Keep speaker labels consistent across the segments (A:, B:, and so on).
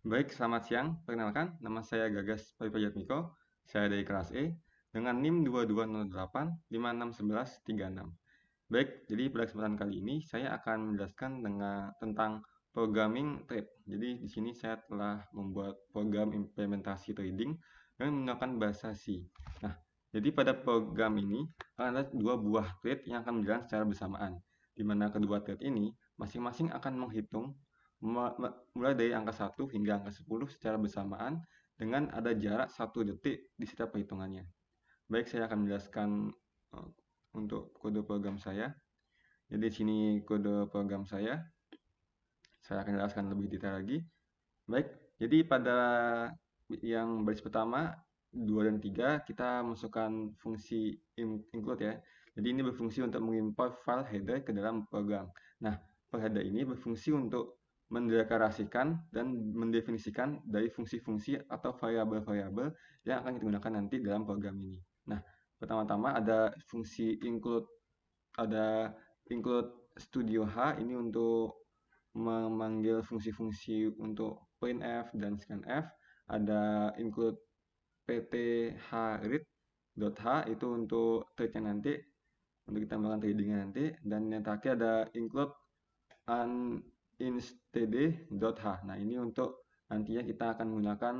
A: Baik, selamat siang. Perkenalkan, nama saya Gagas Pajatmiko. Saya dari kelas E dengan NIM 2208 561136. Baik, jadi pada kesempatan kali ini saya akan menjelaskan tentang programming trade. Jadi di sini saya telah membuat program implementasi trading dengan menggunakan bahasa C. Nah, jadi pada program ini ada dua buah trade yang akan berjalan secara bersamaan, di mana kedua trade ini masing-masing akan menghitung mulai dari angka 1 hingga angka 10 secara bersamaan dengan ada jarak 1 detik di setiap perhitungannya. Baik, saya akan menjelaskan uh, untuk kode program saya. Jadi di sini kode program saya akan jelaskan lebih detail lagi. Baik, jadi pada yang baris pertama, 2 dan 3 kita masukkan fungsi include ya. Jadi ini berfungsi untuk mengimport file header ke dalam program. Nah, file header ini berfungsi untuk mendeklarasikan dan mendefinisikan dari fungsi-fungsi atau variabel-variabel yang akan kita gunakan nanti dalam program ini. Nah, pertama-tama ada fungsi include studio H ini untuk memanggil fungsi-fungsi untuk printf dan scanf. Ada include pthread.h itu untuk threadnya nanti, untuk kita melakukan tradingnya nanti. Dan yang terakhir ada include uninstd.h. Nah, ini untuk nantinya kita akan menggunakan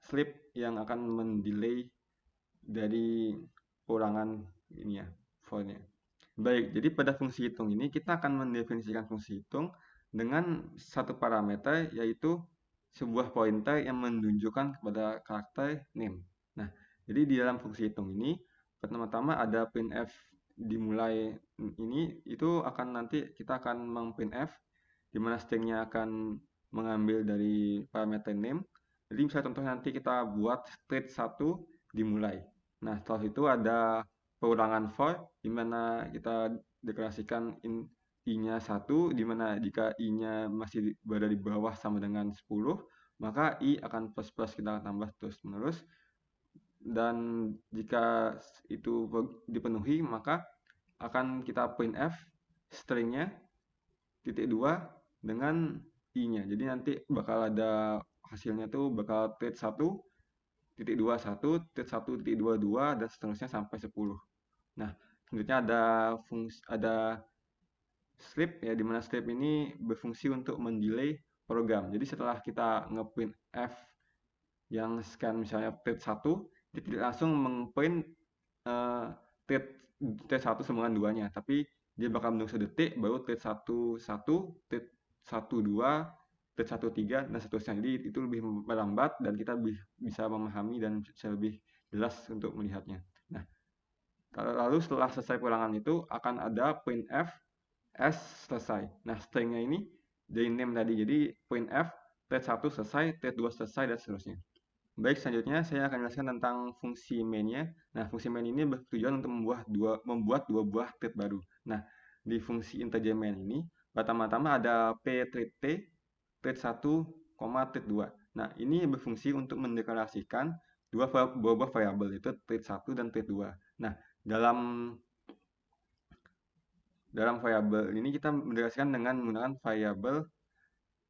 A: sleep yang akan mendelay dari ulangan ini ya, for-nya. Baik, jadi pada fungsi hitung ini kita akan mendefinisikan fungsi hitung dengan satu parameter, yaitu sebuah pointer yang menunjukkan kepada karakter name. Nah, jadi di dalam fungsi hitung ini pertama-tama ada printf dimulai ini, itu akan nanti kita akan mengprintf di mana stringnya akan mengambil dari parameter name. Jadi misalnya contohnya nanti kita buat state 1 dimulai. Nah, setelah itu ada pengulangan for, di mana kita deklarasikan i-nya 1, di mana jika i-nya masih berada di bawah sama dengan 10, maka i akan plus-plus kita tambah terus-menerus. Dan jika itu dipenuhi, maka akan kita printf stringnya titik 2 dengan i-nya. Jadi nanti bakal ada hasilnya tuh bakal trade 1, titik 2 1, trade 1 titik 2 2, dan seterusnya sampai 10. Nah, selanjutnya ada sleep ya, di mana sleep ini berfungsi untuk mendelay program. Jadi setelah kita ngeprint f yang scan misalnya trade 1, dia tidak langsung mengprint uh, trade 1 sama dengan 2-nya, tapi dia bakal menunggu sedetik baru trade 1 1, trade 1 2, trade 1 3, dan seterusnya. Jadi itu lebih melambat dan kita bisa memahami dan bisa lebih jelas untuk melihatnya. Nah, lalu setelah selesai pulangan itu akan ada printf s selesai. Nah, stringnya ini dari name tadi. Jadi printf trade 1 selesai, trade 2 selesai, dan seterusnya. Baik, selanjutnya saya akan jelaskan tentang fungsi main-nya. Nah, fungsi main ini bertujuan untuk membuat dua buah thread baru. Nah, di fungsi integer main ini, pertama-tama ada pthread thread 1, thread 2. Nah, ini berfungsi untuk mendeklarasikan dua buah variabel, yaitu thread 1 dan thread 2. Nah, dalam variabel ini kita mendeklarasikan dengan menggunakan variabel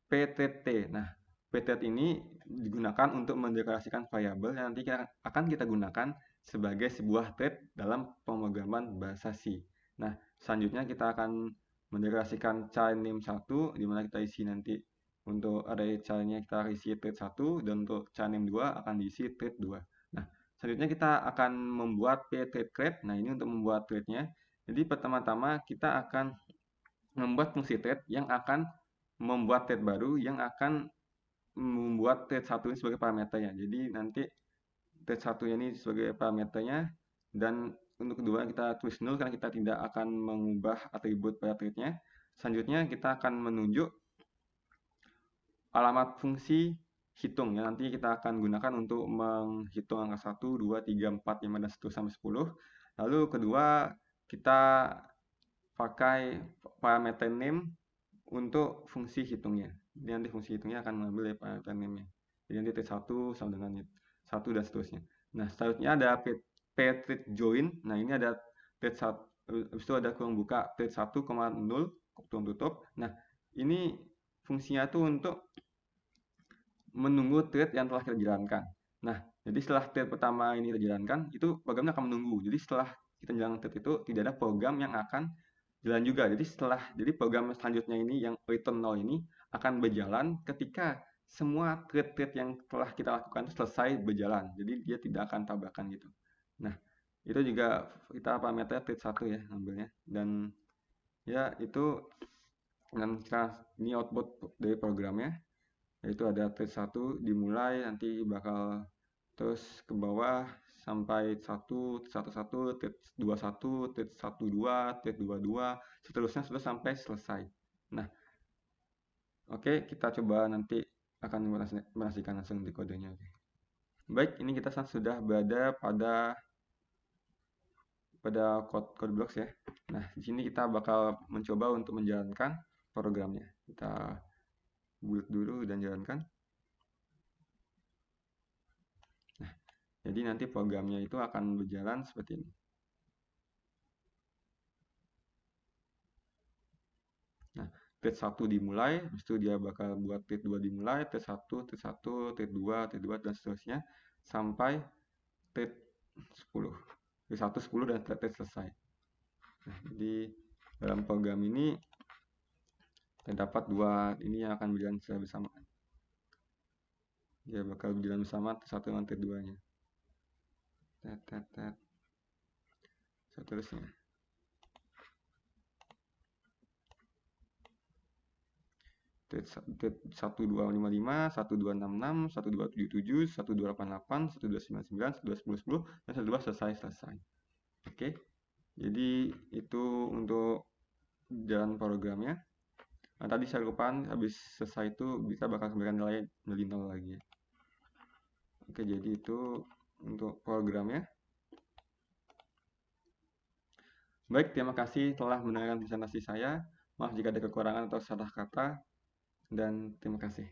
A: pthread. Nah, pthread ini digunakan untuk mendeklarasikan variabel yang nanti akan kita gunakan sebagai sebuah thread dalam pemrograman bahasa C. Nah, selanjutnya kita akan mendeklarasikan child name 1, di mana kita isi nanti untuk array childnya kita isi thread 1, dan untuk child name 2 akan diisi thread 2. Nah, selanjutnya kita akan membuat pthread create. Nah, ini untuk membuat threadnya. Jadi pertama-tama kita akan membuat fungsi thread yang akan membuat thread baru yang akan membuat thread 1 ini sebagai parameternya. Jadi nanti thread 1 ini sebagai parameternya, dan untuk kedua kita tulis null karena kita tidak akan mengubah atribut pada threadnya. Selanjutnya kita akan menunjuk alamat fungsi hitung yang nanti kita akan gunakan untuk menghitung angka 1, 2, 3, 4, 5, dan seterusnya sampai 10. Lalu kedua, kita pakai parameter name untuk fungsi hitungnya. Jadi nanti fungsi hitungnya akan mengambil dari parameter name-nya. Jadi nanti T1 sama dengan 1 dan seterusnya. Nah, selanjutnya ada pthread join. Nah, ini ada thread 1, habis itu ada kurung buka thread 1, 0, kurung tutup. Nah, ini fungsinya tuh untuk menunggu thread yang telah kita jalankan. Nah, jadi setelah thread pertama ini terjalankan, itu programnya akan menunggu. Jadi setelah kita jalankan thread itu, tidak ada program yang akan jalan juga. Jadi program selanjutnya ini yang return 0 ini akan berjalan ketika semua thread-thread yang telah kita lakukan selesai berjalan. Jadi dia tidak akan tabrakan gitu. Nah, itu juga kita parameter thread 1 ya ambilnya. Dan ya itu, dan ini output dari programnya, yaitu ada thread 1 dimulai, nanti bakal terus ke bawah sampai 1, 11, thread 21, thread 12, thread 22, seterusnya sudah sampai selesai. Nah, oke, kita coba nanti akan menyaksikan langsung di kodenya. Baik, ini kita sudah berada pada code blocks ya. Nah, di sini kita bakal mencoba untuk menjalankan programnya. Kita build dulu dan jalankan. Nah, jadi nanti programnya itu akan berjalan seperti ini. Nah, thread 1 dimulai, habis itu dia bakal buat thread 2 dimulai, thread 1, thread 1, thread 2, thread 2, dan seterusnya sampai thread 10. Thread 1, 10, dan thread selesai. Nah, jadi dalam program ini terdapat dua ini yang akan berjalan secara bersamaan. Dia bakal berjalan bersama satu dengan thread 2-nya. Seterusnya. Thread 1255, 1266, 1277, 1288, 1299, 1210, dan 12 selesai. Oke. Jadi itu untuk jalan programnya. Nah, tadi saya lupa, habis selesai itu kita bakal kembalikan nilai 0 lagi. Oke, jadi itu untuk programnya. Baik, terima kasih telah mendengarkan presentasi saya. Maaf jika ada kekurangan atau salah kata, dan terima kasih.